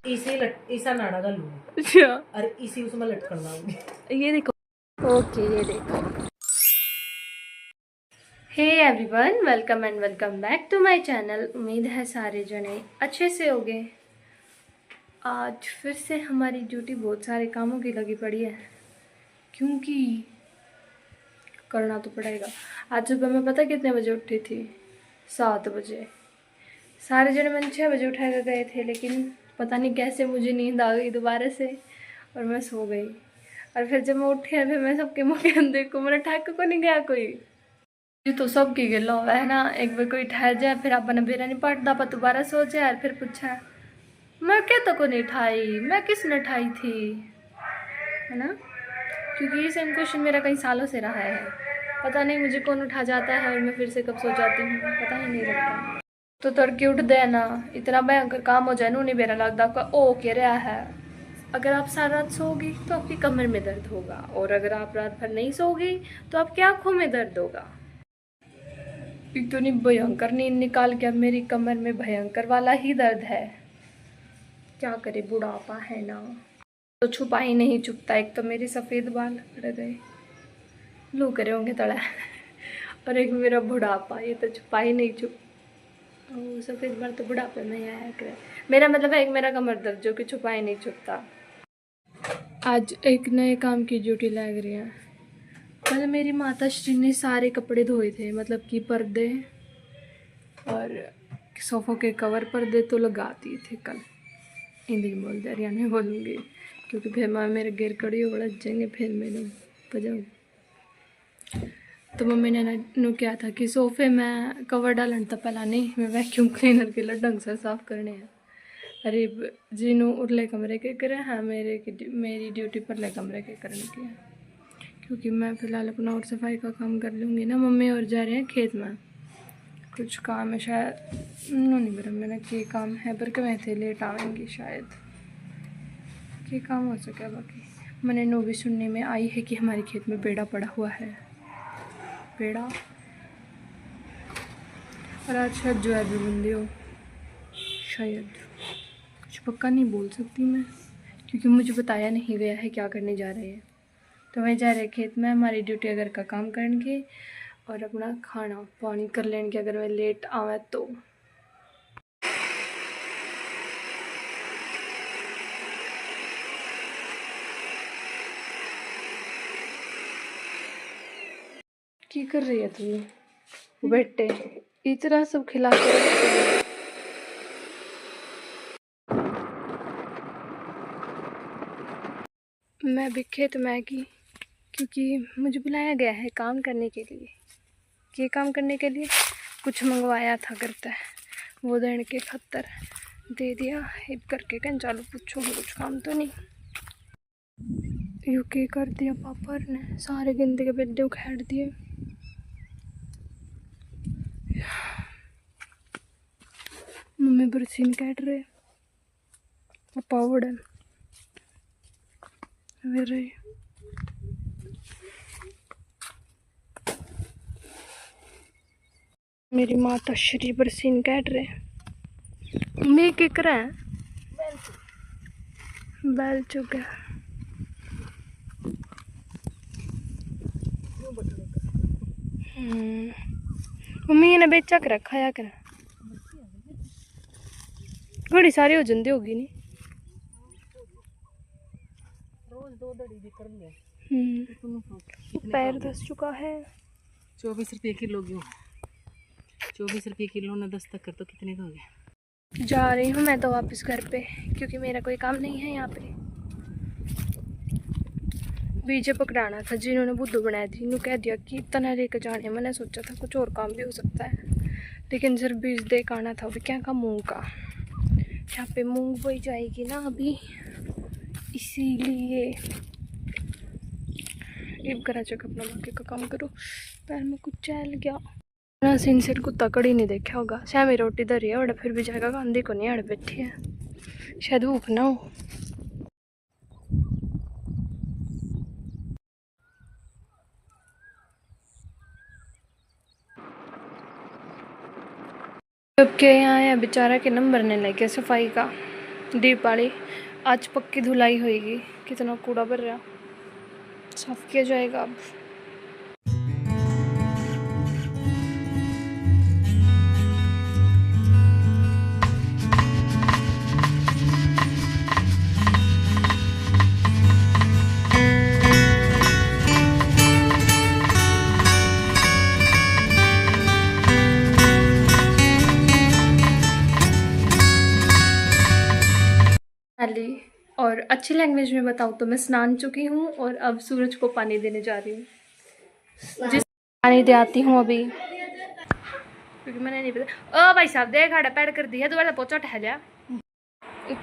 इसा नाड़ा का लूँ। अच्छा और इसी उसमें लटकन लाऊंगी। ये देखो। ओके ये देखो। Hey everyone, welcome and welcome back to my channel. उम्मीद है सारे जने अच्छे से होंगे। आज फिर से हमारी ड्यूटी बहुत सारे कामों की लगी पड़ी है, क्योंकि करना तो पड़ेगा। आज सुबह मैं पता कितने बजे उठी थी? 7 बजे। सारे जने मैंने 6 बजे उठा कर गए थे, लेकिन पता नहीं कैसे मुझे नींद आ गई दोबारा से और मैं सो गई। और फिर जब मैं उठी फिर मैं सबके मुँह के अंदर देखूँ, मेरा ठक को नहीं गया कोई। ये तो सबकी गिला हुआ है ना, एक बार कोई ठहर जाए फिर अपना बेरा नहीं पड़ता, पर दोबारा सो जाए और फिर पूछा मैं क्या तो को नहीं ठाई, मैं किसने ठाई थी, है ना? क्योंकि ये सेम क्वेश्चन मेरा कई सालों से रहा है। पता नहीं मुझे कौन उठा जाता है और मैं फिर से कब सो जाती हूँ, पता ही नहीं लगता। तो तड़के उठ दे ना, इतना भयंकर काम हो जाए, नहीं मेरा लगता आपका ओ कह रहा है। अगर आप सारी रात सोओगी तो आपकी कमर में दर्द होगा, और अगर आप रात भर नहीं सोओगी तो आपकी आंखों में दर्द होगा। इतनी भयंकर नींद निकाल के अब मेरी कमर में भयंकर वाला ही दर्द है। क्या करे, बुढ़ापा है ना, तो छुपा ही नहीं चुपता। एक तो मेरे सफ़ेद बाल पड़ गए, लू करे होंगे तड़ा और एक मेरा बुढ़ापा, ये तो छुपा ही नहीं चुप। सफ़ेद बाल तो बुढ़ापे में ही आया करे। मेरा मतलब है एक मेरा कमर दर्द जो कि छुपा ही नहीं चुपता। आज एक नए काम की ड्यूटी लग रही है। कल मेरी माता श्री ने सारे कपड़े धोए थे, मतलब कि पर्दे और सोफ़ों के कवर पर्दे तो लगाती थे कल। हिंदी में बोल दे, हरियाणा में बोलूँगी क्योंकि फिर मैं मेरे गिर कड़ी उड़ जाएंगे, फिर मैंने बजाऊँ। तो मम्मी ने नु क्या था कि सोफ़े में कवर डालन तो पहला नहीं, मैं वैक्यूम क्लीनर के लिए ढंग से साफ़ करने हैं। अरे जिनू उरले कमरे के करे हैं, मेरी ड्यूटी परले कमरे के करने की है, क्योंकि मैं फ़िलहाल अपना और सफाई का काम कर लूँगी ना। मम्मी और जा रहे हैं खेत में, कुछ काम है शायद, नहीं मेरा मेरा के काम है, पर कमें थे लेट आएंगी शायद, के काम हो सके। बाकी मैंने नो भी सुनने में आई है कि हमारे खेत में पेड़ा पड़ा हुआ है, पेड़ा। और आज शायद जो है भी बंदी हो, शायद, कुछ पक्का नहीं बोल सकती मैं, क्योंकि मुझे बताया नहीं गया है क्या करने जा रहे हैं। तो मैं जा रहे खेत में हमारी ड्यूटी अगर का काम करने और अपना खाना पानी कर लेने के, अगर मैं लेट आवे तो। की कर रही है तू बेटे, इतना सब खिला के रखते हैं। मैं भी खेत में की, क्योंकि मुझे बुलाया गया है काम करने के लिए। ये काम करने के लिए कुछ मंगवाया था करता है, वो देने के खतर दे दिया। हिप करके कहीं चालू पूछो, कुछ काम तो नहीं। यूके कर दिया पापा ने, सारे गेंदे के पेड़े उखाड़ दिए। मम्मी बरसीन काट रहे, पापा उड़न मेरे। मेरी माता श्री बरसीन काट रहे। मैं क्या करा बैल चुका। मम्मी ने बेचा कर रखा या कर, बड़ी सारी हो जाती होगी नहीं। रोज 2 दड़ी भी कर ले। पैर धस चुका है। 24 रुपये किलो क्यों? 24 रुपये किलो ना 10 तक कर तो कितने का हो गया? जा रही हूँ मैं तो वापस घर पे, क्योंकि मेरा कोई काम नहीं है यहाँ पे। बीजे पकड़ाना था, जिन्होंने बुद्धू बनाया थी, इन्होंने कह दिया कि इतना लेकर जाने। मैंने सोचा था कुछ और काम भी हो सकता है, लेकिन सिर्फ बीज दे के आना था। अभी क्या का मूंग का, यहाँ पे मूंग बोई जाएगी ना अभी, इसीलिए इब करा चक अपना बाकी का काम करो। पैर में कुछ चल गया ना, सिन सिर कुत्ता कड़ी नहीं देखा होगा। श्यामी रोटी धरी है और फिर भी जाएगा, गांधी को नहीं अड़ बैठी है, शायद भूख ना हो। सबके यहाँ है बेचारा के नंबर नहीं लगे सफाई का, दीपावली आज पक्की धुलाई होएगी। कितना कूड़ा भर रहा, साफ किया जाएगा अब। और अच्छी लैंग्वेज में बताऊँ तो मैं स्नान चुकी हूँ और अब सूरज को पानी देने जा रही हूँ। जिस पानी दे आती हूँ अभी, क्योंकि मैंने नहीं पता। ओ भाई साहब देख खड़ा पैड कर दिया, दोबारा पोचा टहलिया।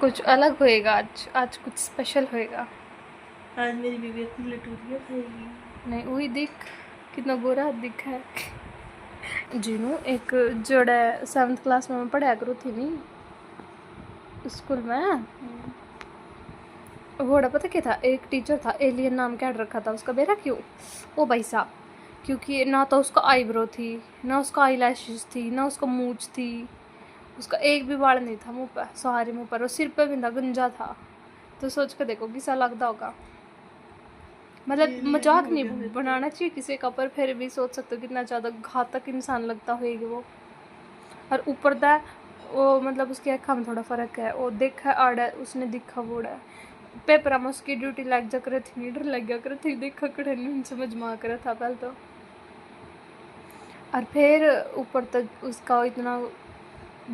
कुछ अलग होएगा आज, आज कुछ स्पेशल होएगा। आज मेरी बीबी इतनी लटूरियाँ खाएगी। नहीं वही देख कितना गोरा दिखा है। जिनू एक जोड़ा 7th क्लास में पढ़ाया करो थी नहीं स्कूल में, घोड़ा पता क्या था, एक टीचर था एलियन नाम क्या रखा था उसका बेरा। क्यों? ओ भाई साहब, क्योंकि ना तो उसका आईब्रो थी, ना उसका आई लैशेस थी, ना उसका मूंछ थी, उसका एक भी बाल नहीं था मुंह पर, सारे मुंह पर, और सिर पे भी ना गंजा था। तो सोच कर देखो किसा लगता होगा। मतलब मजाक नहीं बनाना चाहिए किसी का, पर फिर भी सोच सकते हो कितना ज़्यादा घातक इंसान लगता होगी वो। और ऊपर दा वो मतलब उसकी आँखा में थोड़ा फ़र्क है, वो देखा आड़ा उसने दिखा बूढ़ा पेपर में उसकी ड्यूटी लग जा कर थी, डर लग गया कर थी, देखा कड़े नहीं समझ में आ कर था पहले तो। और फिर ऊपर तक उसका इतना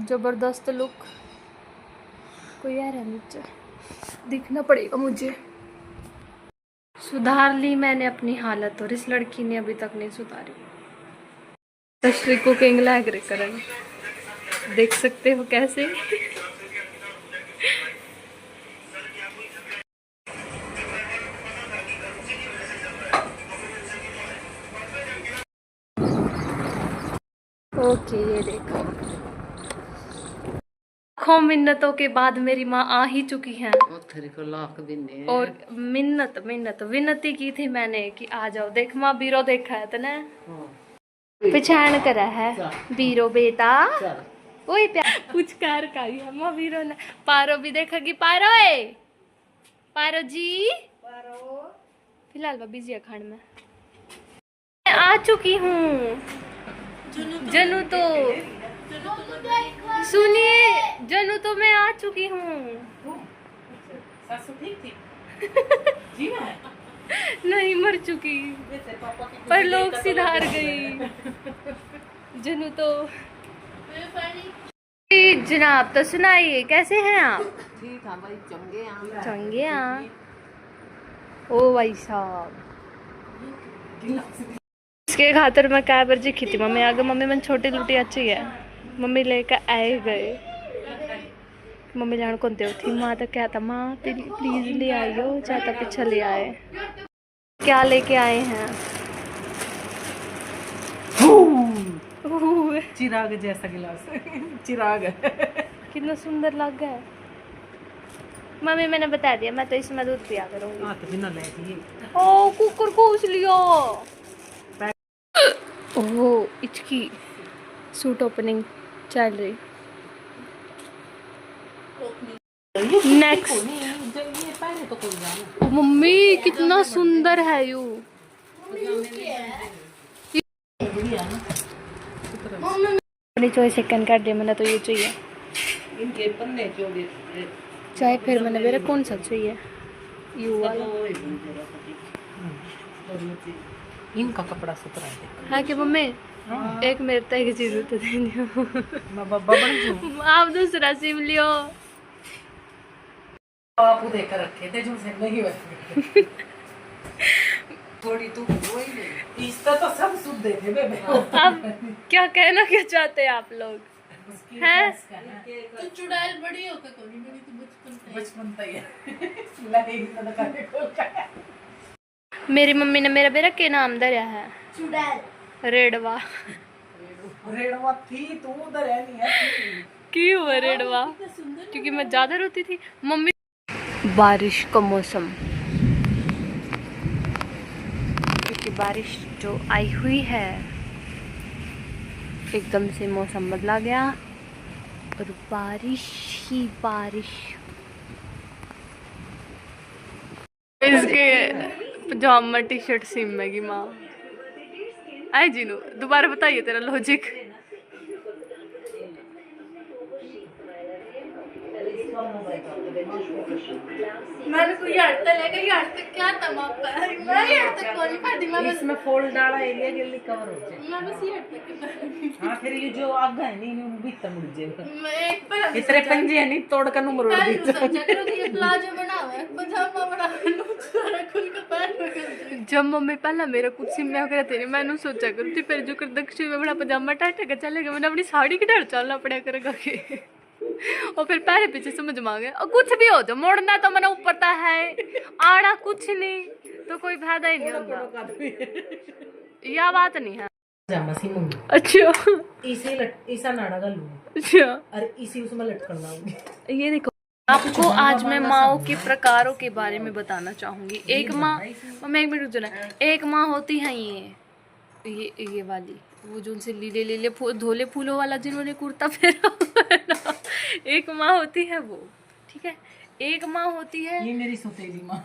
ज़बरदस्त लुक, कोई यार है नीचे दिखना पड़ेगा मुझे। सुधार ली मैंने अपनी हालत और इस लड़की ने अभी तक नहीं सुधारी। तश्री कुकिंग लग रही करन, देख सकते हो कैसे। ओके ये देखो, लाखों मिन्नतों के बाद मेरी माँ आ ही चुकी हैं। और मिन्नत विनती की थी मैंने कि आ जाओ। देख माँ बीरो देखा है तने, पहचान करा है बीरो बेटा। ओए प्यार पुचकार का ही है माँ बीरो ने। पारो भी देखा कि पारो है, पारो जी फिलहाल वह बिजी है खान में। मैं आ चुकी हूँ। जनू तो सुनिए, जनू तो मैं आ चुकी हूँ। नहीं मर चुकी, पर लोग सिधार गई। जनू तो जनाब तो सुनाइए कैसे हैं आप? ठीक है भाई, चंगे चंगे ओ भाई साहब, इसके खातर मैं क्या बर्जी खी थी। मम्मी आ गई, मम्मी मैंने छोटी लुटी अच्छी है, मम्मी लेकर आए गए। मम्मी जान कौन दे थी, माँ तो क्या था, माँ प्लीज ले आइयो, चाहता पीछे ले आए। क्या लेके आए हैं? चिराग जैसा गिलास चिराग कितना सुंदर लग गया है। मम्मी मैंने बता दिया मैं तो इसमें दूध पिया करूंगी। हाँ तो बिना ले ओ कुकर को उस लियो। ओह इचकी सूट ओपनिंग चल रही। नेक्स्ट मम्मी कितना सुंदर है यू। अपनी चॉइस सेकंड कर दिया मैंने तो ये चाहिए चाहे, फिर मैंने मेरा कौन सा चाहिए यू वाला। इनका कपड़ा सुथरा है कि मम्मी एक मेरे तक की चीज तो देनी आप दूसरा सिम लियो। आप देख रखे थे जो से नहीं हुए थोड़ी तू इसका तो सब सुध दे थे बेबे। अब क्या कहना क्या चाहते हैं आप लोग हैं? तो चुड़ैल बड़ी हो के कोनी बड़ी तो बचपन तक है लगे तो करके खोल का। मेरी मम्मी ने मेरा बेरा के नाम धरया है चुड़ैल रेडवा। रेडवा थी तू उधर है नहीं है की हुआ रेडवा, क्योंकि मैं ज्यादा रोती थी। मम्मी बारिश का मौसम, क्योंकि बारिश जो आई हुई है एकदम से मौसम बदला गया और बारिश ही बारिश इसके पजामा टी शर्ट सिमेगी माँ आए जीनू दोबारा बताइए तेरा लॉजिक। मैंने कोई हट लेगा ये हट क्या तमाम मैं हट कौन पाती मैं बस इसमें फोल्ड डाला एरिया के लिए कवर हो जाए। मैं बस ये हट हां फिर ये जो आगे है नहीं भी तम मुड़ जाएगा। मैं एक पर इतने पंजे है नहीं तोड़ कर मरोड़ दी। सोचा करो कि ये प्लाजो बनाओ है पजामा बनाओ सारा खुल के पैर पकड़ जब मम्मी पहला मेरा कुछ सिमना करे तेरे मैंने सोचा करो ती फिर जो कर दक्षिण में बड़ा पजामा टाटा के चलेगा मैंने अपनी साड़ी की डर चलना पड़ा करेगा के और फिर पहले पीछे समझ में आ गया और कुछ भी हो तो मोड़ना तो मैंने ऊपर था है आड़ा कुछ नहीं तो कोई फायदा ही नहीं होगा यह बात नहीं है। अच्छा इसा नाड़ा का लूं अच्छा और इसी उसमें लटकना होगी। ये देखो आपको आज मैं माओ के प्रकारों के बारे में बताना चाहूंगी। एक माँ मैं एक मिनट रुक जाना एक माँ होती है ये वाली वो जो उनसे लीले लीले धोले फूलों वाला जिन्होंने कुर्ता पहना हुआ है ना एक माँ होती है वो ठीक है। एक माँ होती है ये मेरी सौतेली माँ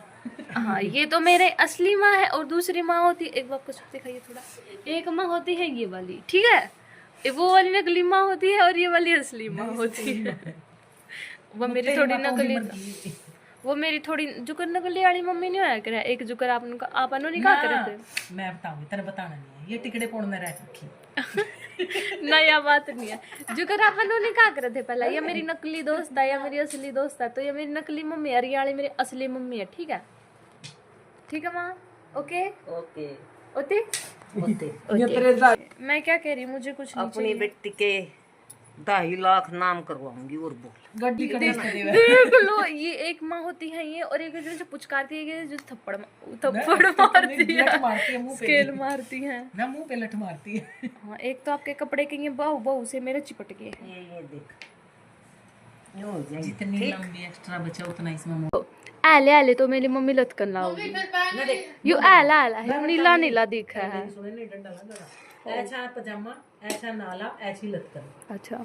हाँ ये तो मेरे असली माँ है और दूसरी माँ होती है एक बार कुछ दिखाइए थोड़ा एक माँ होती है ये वाली ठीक है वो वाली नकली माँ होती है और ये वाली असली माँ होती है। वो मेरी थोड़ी नकली वो मेरी थोड़ी जुकर नकली वाली मम्मी नहीं होया करे एक जुकर आपनो नहीं कहा करे थे मैं बताऊंगी तेरे बताना नहीं है ये टिकड़े पोड़ में रह रखी नया बात नहीं है जुकर आपनो नहीं कहा करे थे पहला ये मेरी नकली दोस्त है या मेरी असली दोस्त है तो ये मेरी नकली मम्मी है ये वाली मेरी असली मम्मी है ठीक है माँ ओके ओके ओते ओते मैं क्या कह रही हूँ मुझे कुछ नहीं अपनी बेटी के 2.5 लाख नाम करवाऊंगी और बोल गड्डी देख लो ये एक माँ होती है ये और एक जो पुचकारती है जो थप्पड़ मारती है स्केल मारती है ना मुंह पे लठ मारती है। हाँ एक तो आपके कपड़े के ये बहू से मेरे चिपट गए ये देख जितनी लंबी एक्स्ट्रा बचा उतना इसमें आले तो मेरी मम्मी लटकन लाओगी यू आला नीला नीला दिखा है ऐसा पजामा ऐसा नाला ऐसी लटकन अच्छा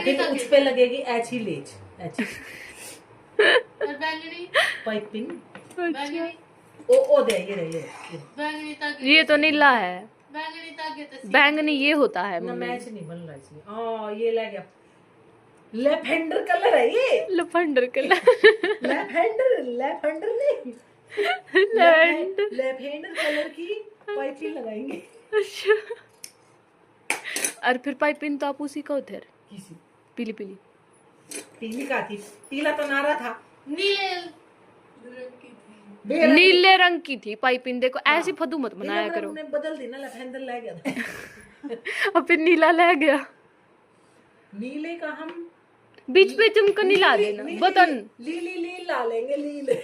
फिर उस पे लगेगी ऐसी लेज ऐसी पाइपिंग ओ दे ये ये तो नीला है बैंगनी ये होता है ना मैच नहीं बन रहा इसमें ये ले गया लेवेंडर कलर है ये लफंडर कलर लेवेंडर नहीं लेवेंडर कलर की पाइपिंग लगाएंगे। अच्छा और फिर पाइपिंग तो आप उसी का उधर किसी पीली पीली का थी पीला तो नारा था नीले रंग की थी पाइपिंग देखो ऐसी फदू मत बनाया करो बदल दी ना लेवेंडर ले गया था और फिर नीला ले गया नीले का हम बीच पे तुमको नीला देना बटन ली ला लेंगे लीले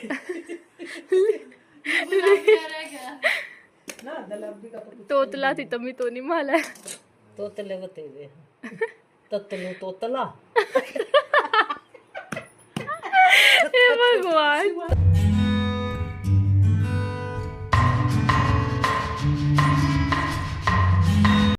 ना दलाबी का तोतला थी तमी तो नहीं माला तोतले बतेवे ततलो तोतला हे भगवान